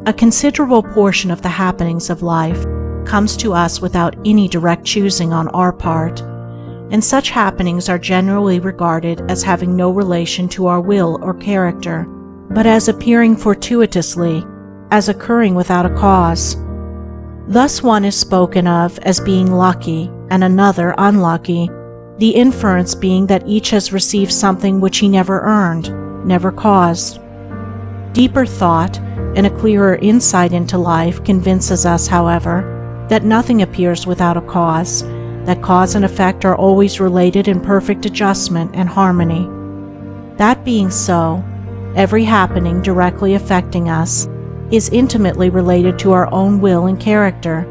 A considerable portion of the happenings of life comes to us without any direct choosing on our part, and such happenings are generally regarded as having no relation to our will or character, but as appearing fortuitously, as occurring without a cause. Thus one is spoken of as being lucky and another unlucky, the inference being that each has received something which he never earned, never caused. Deeper thought and a clearer insight into life convinces us, however, that nothing appears without a cause, that cause and effect are always related in perfect adjustment and harmony. That being so, every happening directly affecting us is intimately related to our own will and character,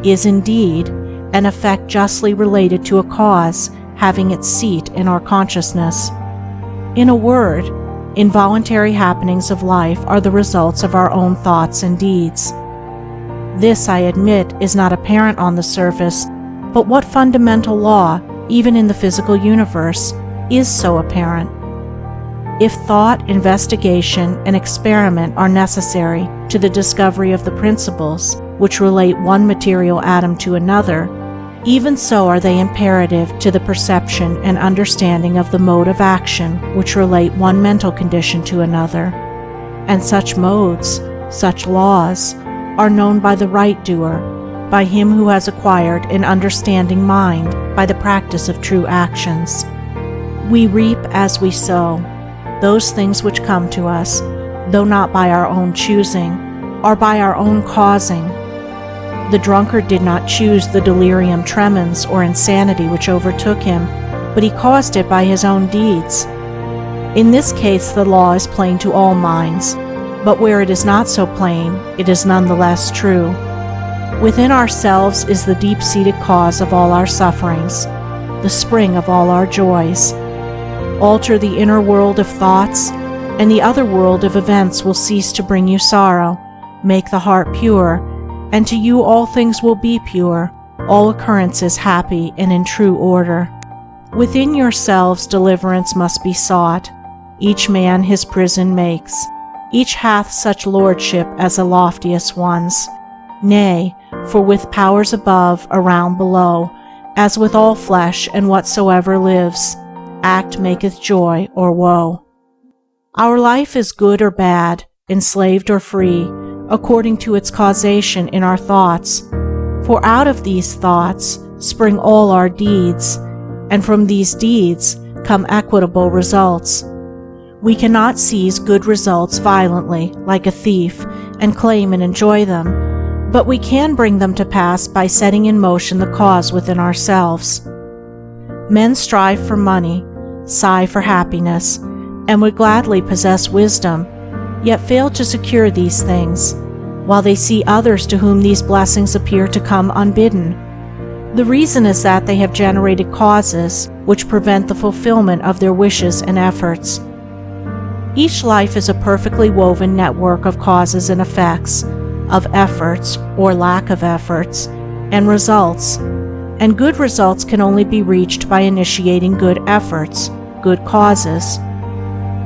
is indeed an effect justly related to a cause having its seat in our consciousness. In a word, involuntary happenings of life are the results of our own thoughts and deeds. This, I admit, is not apparent on the surface, but what fundamental law, even in the physical universe, is so apparent? If thought, investigation, and experiment are necessary to the discovery of the principles which relate one material atom to another, even so are they imperative to the perception and understanding of the mode of action which relate one mental condition to another. And such modes, such laws, are known by the right doer, by him who has acquired an understanding mind by the practice of true actions. We reap as we sow. Those things which come to us, though not by our own choosing, are by our own causing. The drunkard did not choose the delirium tremens or insanity which overtook him, but he caused it by his own deeds. In this case the law is plain to all minds, but where it is not so plain, it is none the less true. Within ourselves is the deep-seated cause of all our sufferings, the spring of all our joys. Alter the inner world of thoughts, and the other world of events will cease to bring you sorrow. Make the heart pure, and to you all things will be pure, all occurrences happy and in true order. Within yourselves deliverance must be sought. Each man his prison makes. Each hath such lordship as the loftiest ones. Nay, for with powers above, around, below, as with all flesh and whatsoever lives, act maketh joy or woe. Our life is good or bad, enslaved or free, according to its causation in our thoughts. For out of these thoughts spring all our deeds, and from these deeds come equitable results. We cannot seize good results violently, like a thief, and claim and enjoy them, but we can bring them to pass by setting in motion the cause within ourselves. Men strive for money, sigh for happiness, and would gladly possess wisdom, yet fail to secure these things, while they see others to whom these blessings appear to come unbidden. The reason is that they have generated causes which prevent the fulfillment of their wishes and efforts. Each life is a perfectly woven network of causes and effects, of efforts or lack of efforts, and results, and good results can only be reached by initiating good efforts, good causes.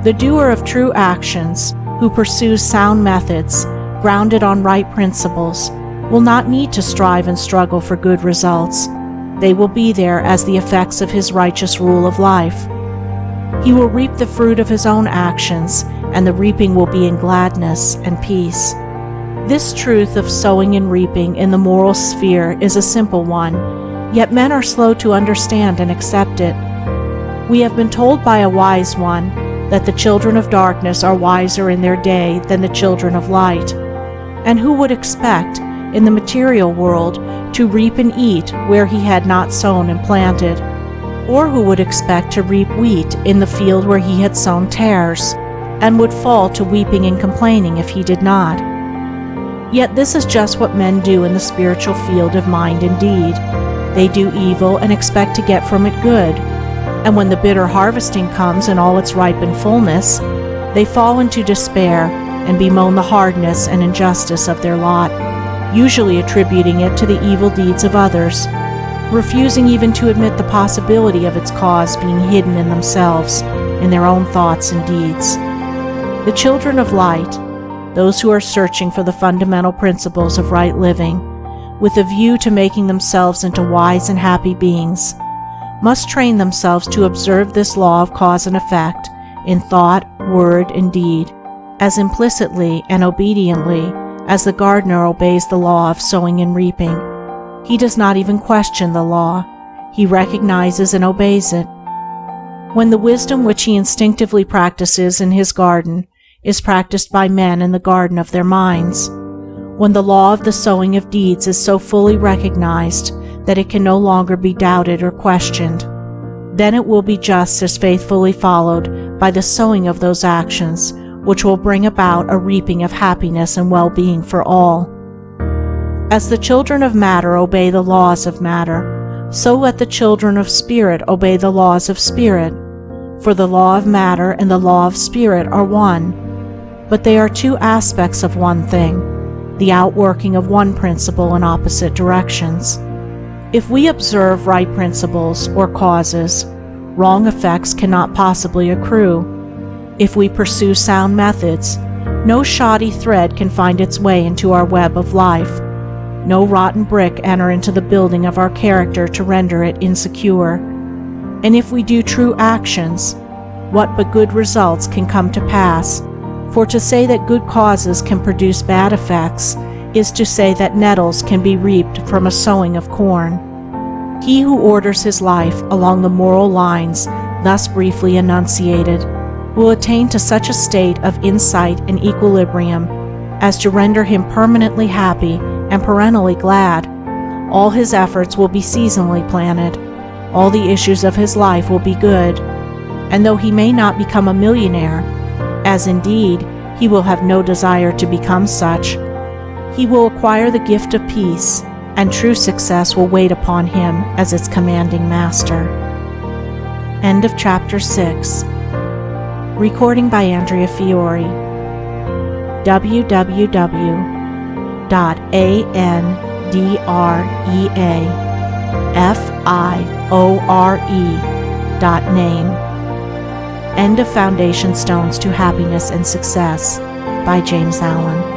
The doer of true actions, who pursues sound methods, grounded on right principles, will not need to strive and struggle for good results. They will be there as the effects of his righteous rule of life. He will reap the fruit of his own actions, and the reaping will be in gladness and peace. This truth of sowing and reaping in the moral sphere is a simple one, yet men are slow to understand and accept it. We have been told by a wise one that the children of darkness are wiser in their day than the children of light. And who would expect, in the material world, to reap and eat where he had not sown and planted? Or who would expect to reap wheat in the field where he had sown tares, and would fall to weeping and complaining if he did not? Yet this is just what men do in the spiritual field of mind and deed. They do evil and expect to get from it good, and when the bitter harvesting comes in all its ripened fullness, they fall into despair and bemoan the hardness and injustice of their lot, usually attributing it to the evil deeds of others, refusing even to admit the possibility of its cause being hidden in themselves, in their own thoughts and deeds. The children of light, those who are searching for the fundamental principles of right living, with a view to making themselves into wise and happy beings, must train themselves to observe this law of cause and effect in thought, word, and deed, as implicitly and obediently as the gardener obeys the law of sowing and reaping. He does not even question the law. He recognizes and obeys it. When the wisdom which he instinctively practices in his garden is practiced by men in the garden of their minds, when the law of the sowing of deeds is so fully recognized that it can no longer be doubted or questioned, then it will be just as faithfully followed by the sowing of those actions which will bring about a reaping of happiness and well-being for all. As the children of matter obey the laws of matter, so let the children of spirit obey the laws of spirit. For the law of matter and the law of spirit are one, but they are two aspects of one thing, the outworking of one principle in opposite directions. If we observe right principles or causes, wrong effects cannot possibly accrue. If we pursue sound methods, no shoddy thread can find its way into our web of life, no rotten brick enter into the building of our character to render it insecure. And if we do true actions, what but good results can come to pass? For to say that good causes can produce bad effects is to say that nettles can be reaped from a sowing of corn. He who orders his life along the moral lines thus briefly enunciated will attain to such a state of insight and equilibrium as to render him permanently happy and perennially glad. All his efforts will be seasonally planted. All the issues of his life will be good. And though he may not become a millionaire, as indeed he will have no desire to become such, he will acquire the gift of peace, and true success will wait upon him as its commanding master. End of Chapter 6. Recording by Andrea Fiore. www.andreafiore.name. End of Foundation Stones to Happiness and Success by James Allen.